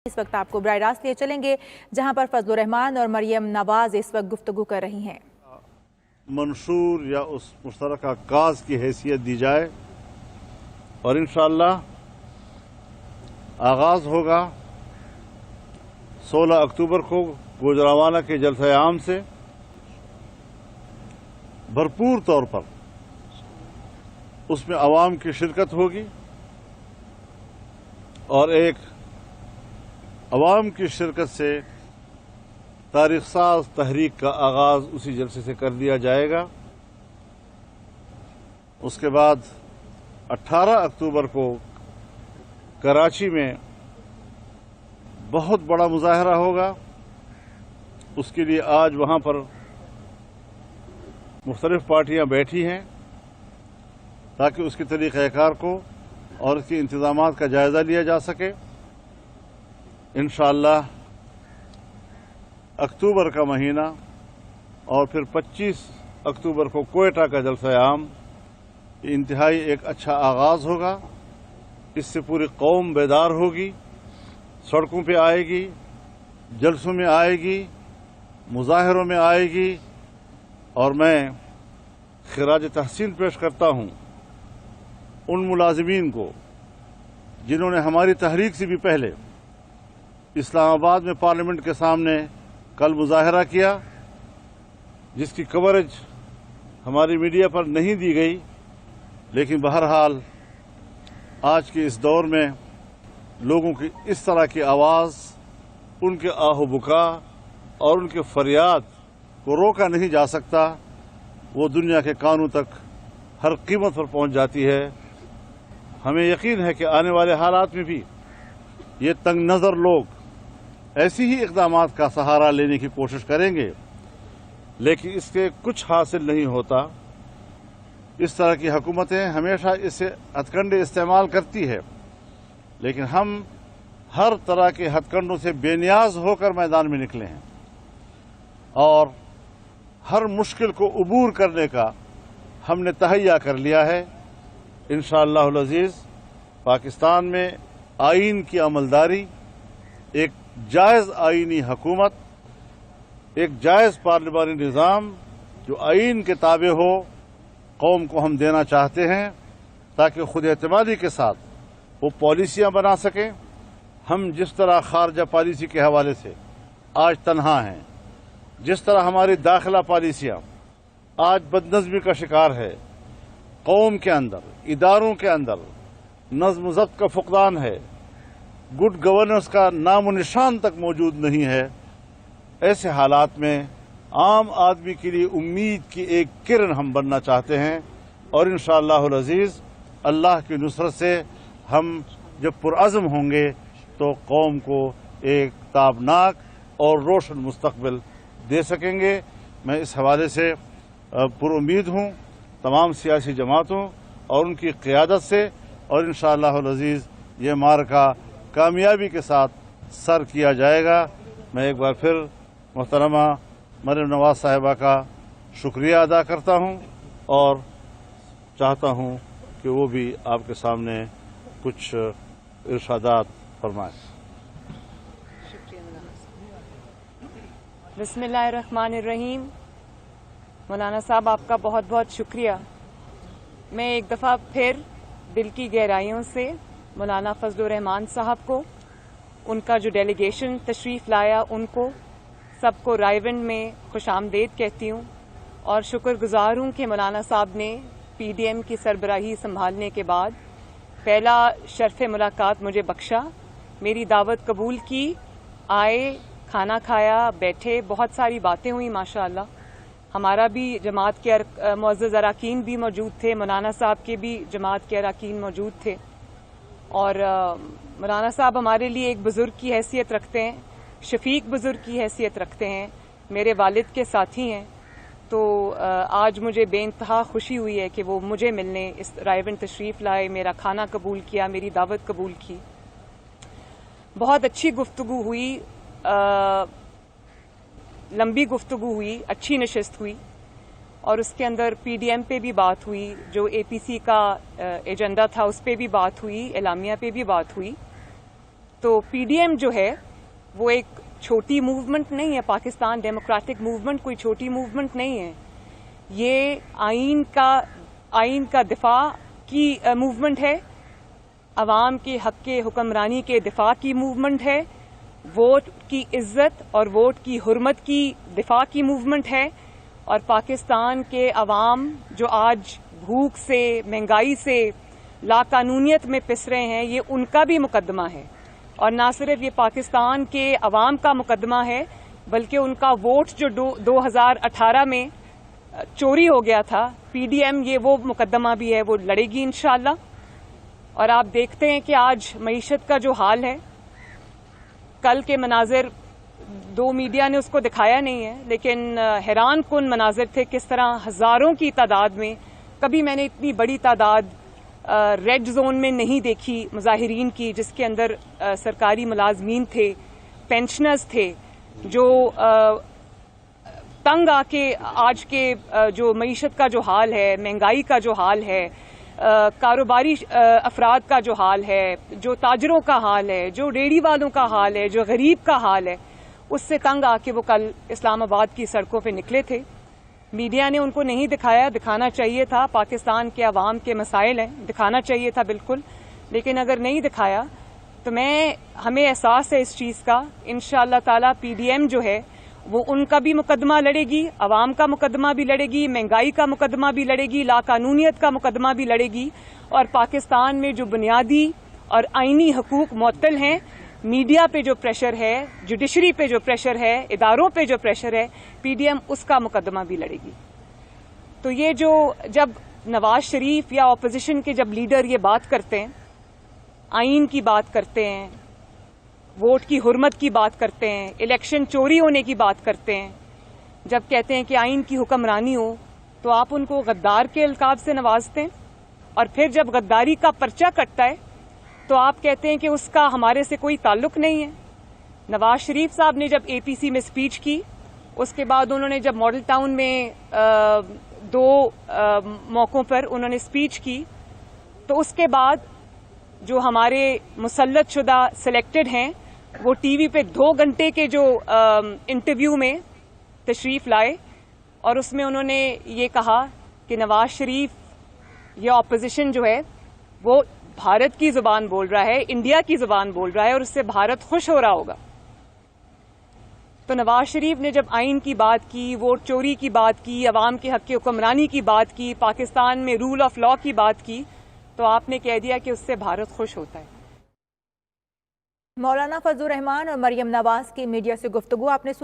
इस वक्त आपको बराह रास्त लिए चलेंगे जहां पर फजलुर रहमान और मरियम नवाज इस वक्त गुफ्तगू कर रही हैं। मंशूर या उस मुश्तरका काज की हैसियत दी जाए और इंशाअल्लाह आगाज होगा 16 अक्टूबर को गुजरावाला के जलसा आम से भरपूर तौर पर उसमें अवाम की शिरकत होगी और एक अवाम की शिरकत से तारीख साज तहरीक का आगाज उसी जलसे से कर दिया जाएगा। उसके बाद 18 अक्टूबर को कराची में बहुत बड़ा मुजाहरा होगा। उसके लिए आज वहां पर मुख्तलिफ पार्टियां बैठी हैं ताकि उसके तरीक़ाकार को और उसके इंतजामात का जायजा लिया जा सके। इंशाअल्लाह अक्टूबर का महीना और फिर 25 अक्टूबर को कोयटा का जलसा आम इंतहाई एक अच्छा आगाज होगा। इससे पूरी कौम बेदार होगी, सड़कों पे आएगी, जलसों में आएगी, मुजाहिरों में आएगी। और मैं खिराज तहसीन पेश करता हूं उन मुलाजिमीन को जिन्होंने हमारी तहरीक से भी पहले इस्लामाबाद में पार्लियामेंट के सामने कल मुजाहरा किया, जिसकी कवरेज हमारी मीडिया पर नहीं दी गई। लेकिन बहरहाल आज के इस दौर में लोगों की इस तरह की आवाज़, उनके आहो बुका और उनके फरियाद को रोका नहीं जा सकता। वो दुनिया के कानों तक हर कीमत पर पहुंच जाती है। हमें यकीन है कि आने वाले हालात में भी ये तंग नज़र लोग ऐसी ही इक़दामात का सहारा लेने की कोशिश करेंगे, लेकिन इसके कुछ हासिल नहीं होता। इस तरह की हुकूमतें हमेशा इससे हथकंडे इस्तेमाल करती है, लेकिन हम हर तरह के हथकंडों से बेनियाज होकर मैदान में निकले हैं और हर मुश्किल को अबूर करने का हमने तहैया कर लिया है। इंशाअल्लाहुल अज़ीज़ पाकिस्तान में आईन की अमलदारी, एक जायज़ आईनी हुकूमत, एक जायज़ पार्लिमानी निज़ाम जो आईन के ताबे हो, कौम को हम देना चाहते हैं ताकि खुद एतमादी के साथ वो पॉलिसियां बना सकें। हम जिस तरह खारजा पॉलिसी के हवाले से आज तनहा हैं, जिस तरह हमारी दाखिला पॉलिसियां आज बदनज़मी का शिकार है, कौम के अंदर, इदारों के अंदर नज़्म ज़ब्त का फुक़दान है, गुड गवर्नेंस का नामो निशान तक मौजूद नहीं है। ऐसे हालात में आम आदमी के लिए उम्मीद की एक किरण हम बनना चाहते हैं और इंशाअल्लाहुल अज़ीज़ अल्लाह की नुसरत से हम जब पुरअज़्म होंगे तो कौम को एक ताबनाक और रोशन मुस्तक़बिल दे सकेंगे। मैं इस हवाले से पुरुम्मीद हूँ तमाम सियासी जमातों और उनकी क़ियादत से, और इंशाअल्लाहुल अज़ीज़ ये मार्का कामयाबी के साथ सर किया जाएगा। मैं एक बार फिर मोहतरमा मरियम नवाज साहिबा का शुक्रिया अदा करता हूं और चाहता हूं कि वो भी आपके सामने कुछ इरशादात फरमाएं। बिस्मिल्लाहिर्रहमानिर्रहीम। मौलाना साहब आपका बहुत बहुत शुक्रिया। मैं एक दफ़ा फिर दिल की गहराइयों से मौलाना फजलुर रहमान साहब को, उनका जो डेलीगेशन तशरीफ़ लाया, उनको सबको रायविंड में खुशामदीद कहती हूँ और शुक्रगुजार हूँ कि मौलाना साहब ने पीडीएम की सरबराही संभालने के बाद पहला शर्फ़ मुलाकात मुझे बख्शा, मेरी दावत कबूल की, आए, खाना खाया, बैठे, बहुत सारी बातें हुई माशाअल्लाह। हमारा भी जमात के मुअज़्ज़ज़ अरकान भी मौजूद थे, मौलाना साहब के भी जमात के अरकान मौजूद थे और मौलाना साहब हमारे लिए एक बुज़ुर्ग की हैसियत रखते हैं, शफीक बुज़ुर्ग की हैसियत रखते हैं, मेरे वालिद के साथी हैं। तो आज मुझे बेइंतहा खुशी हुई है कि वो मुझे मिलने इस रायविंड तशरीफ़ लाए, मेरा खाना कबूल किया, मेरी दावत कबूल की। बहुत अच्छी गुफ्तगू हुई, लंबी गुफ्तगू हुई, अच्छी नशिस्त हुई और उसके अंदर पीडीएम पे भी बात हुई, जो एपीसी का एजेंडा था उस पे भी बात हुई, एलामिया पे भी बात हुई। تو پی ڈی ایم جو ہے وہ ایک چھوٹی موومنٹ نہیں ہے. پاکستان ڈیموکریٹک موومنٹ کوئی چھوٹی موومنٹ نہیں ہے. یہ آئین کا دفاع کی موومنٹ ہے, عوام کے حق کے حکمرانی کے دفاع کی موومنٹ ہے, ووٹ کی عزت اور ووٹ کی حرمت کی دفاع کی موومنٹ ہے, اور پاکستان کے عوام جو آج بھوک سے, مہنگائی سے, لاقانونیت میں پس رہے ہیں, یہ ان کا بھی مقدمہ ہے. اور نہ صرف یہ پاکستان کے عوام کا مقدمہ ہے بلکہ ان کا ووٹ جو 2018 میں چوری ہو گیا تھا, پی ڈی ایم یہ وہ مقدمہ بھی ہے, وہ لڑے گی انشاءاللہ. اور آپ دیکھتے ہیں کہ آج معیشت کا جو حال ہے, کل کے مناظر دو میڈیا نے اس کو دکھایا نہیں ہے لیکن حیران کن مناظر تھے, کس طرح ہزاروں کی تعداد میں, کبھی میں نے اتنی بڑی تعداد ریڈ زون میں نہیں دیکھی مظاہرین کی, جس کے اندر سرکاری ملازمین تھے, پینشنرز تھے, جو تنگ آ کے آج کے جو معیشت کا جو حال ہے, مہنگائی کا جو حال ہے, کاروباری افراد کا جو حال ہے, جو تاجروں کا حال ہے, جو ریڑھی والوں کا حال ہے, جو غریب کا حال ہے, اس سے تنگ آ کے وہ کل اسلام آباد کی سڑکوں پہ نکلے تھے. میڈیا نے ان کو نہیں دکھایا, دکھانا چاہیے تھا. پاکستان کے عوام کے مسائل ہیں, دکھانا چاہیے تھا بالکل, لیکن اگر نہیں دکھایا تو ہمیں احساس ہے اس چیز کا. انشاءاللہ تعالی پی ڈی ایم جو ہے وہ ان کا بھی مقدمہ لڑے گی, عوام کا مقدمہ بھی لڑے گی, مہنگائی کا مقدمہ بھی لڑے گی, لاقانونیت کا مقدمہ بھی لڑے گی. اور پاکستان میں جو بنیادی اور آئینی حقوق معطل ہیں, میڈیا پہ جو پریشر ہے, جوڈیشری پہ جو پریشر ہے, اداروں پہ جو پریشر ہے, پی ڈی ایم اس کا مقدمہ بھی لڑے گی. تو یہ جو جب نواز شریف یا اپوزیشن کے جب لیڈر یہ بات کرتے ہیں, آئین کی بات کرتے ہیں, ووٹ کی حرمت کی بات کرتے ہیں, الیکشن چوری ہونے کی بات کرتے ہیں, جب کہتے ہیں کہ آئین کی حکمرانی ہو, تو آپ ان کو غدار کے القاب سے نوازتے ہیں. اور پھر جب غداری کا پرچہ کٹتا ہے تو آپ کہتے ہیں کہ اس کا ہمارے سے کوئی تعلق نہیں ہے. نواز شریف صاحب نے جب اے پی سی میں اسپیچ کی, اس کے بعد انہوں نے جب ماڈل ٹاؤن میں دو موقعوں پر انہوں نے اسپیچ کی, تو اس کے بعد جو ہمارے مسلط شدہ سلیکٹڈ ہیں وہ ٹی وی پہ 2 گھنٹے کے جو انٹرویو میں تشریف لائے, اور اس میں انہوں نے یہ کہا کہ نواز شریف یا اپوزیشن جو ہے وہ بھارت کی زبان بول رہا ہے, انڈیا کی زبان بول رہا ہے, اور اس سے بھارت خوش ہو رہا ہوگا. تو نواز شریف نے جب آئین کی بات کی, ووٹ چوری کی بات کی, عوام کے حق کی حکمرانی کی بات کی, پاکستان میں رول آف لا کی بات کی, تو آپ نے کہہ دیا کہ اس سے بھارت خوش ہوتا ہے. مولانا فضل الرحمان اور مریم نواز کی میڈیا سے گفتگو آپ نے سنی.